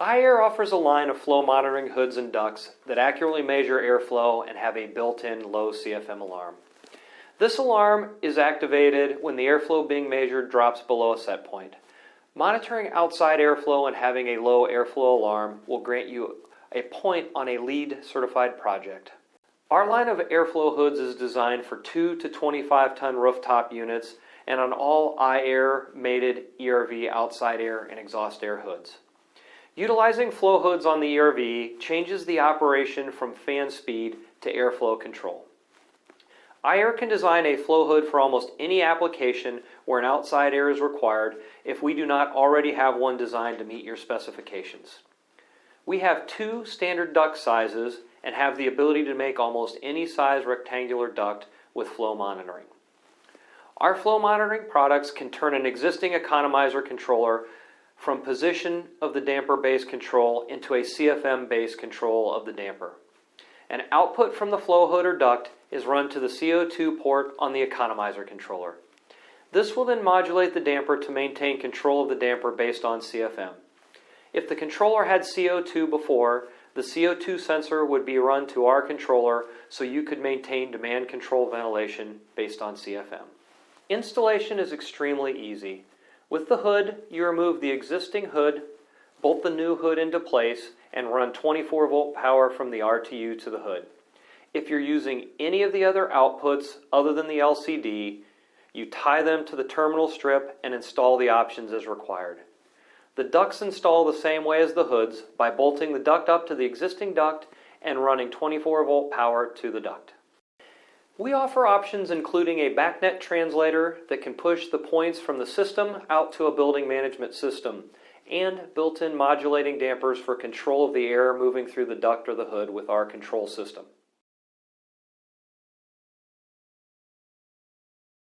iAire offers a line of flow monitoring hoods and ducts that accurately measure airflow and have a built-in low CFM alarm. This alarm is activated when the airflow being measured drops below a set point. Monitoring outside airflow and having a low airflow alarm will grant you a point on a LEED certified project. Our line of airflow hoods is designed for 2 to 25 ton rooftop units and on all iAire mated ERV outside air and exhaust air hoods. Utilizing flow hoods on the ERV changes the operation from fan speed to airflow control. iAire can design a flow hood for almost any application where an outside air is required if we do not already have one designed to meet your specifications. We have 2 standard duct sizes and have the ability to make almost any size rectangular duct with flow monitoring. Our flow monitoring products can turn an existing economizer controller from position of the damper base control into a CFM base control of the damper. An output from the flow hood or duct is run to the CO2 port on the economizer controller. This will then modulate the damper to maintain control of the damper based on CFM. If the controller had CO2 before, the CO2 sensor would be run to our controller so you could maintain demand control ventilation based on CFM. Installation is extremely easy. With the hood, you remove the existing hood, bolt the new hood into place, and run 24 volt power from the RTU to the hood. If you're using any of the other outputs other than the LCD, you tie them to the terminal strip and install the options as required. The ducts install the same way as the hoods by bolting the duct up to the existing duct and running 24 volt power to the duct. We offer options including a BACnet translator that can push the points from the system out to a building management system, and built-in modulating dampers for control of the air moving through the duct or the hood with our control system.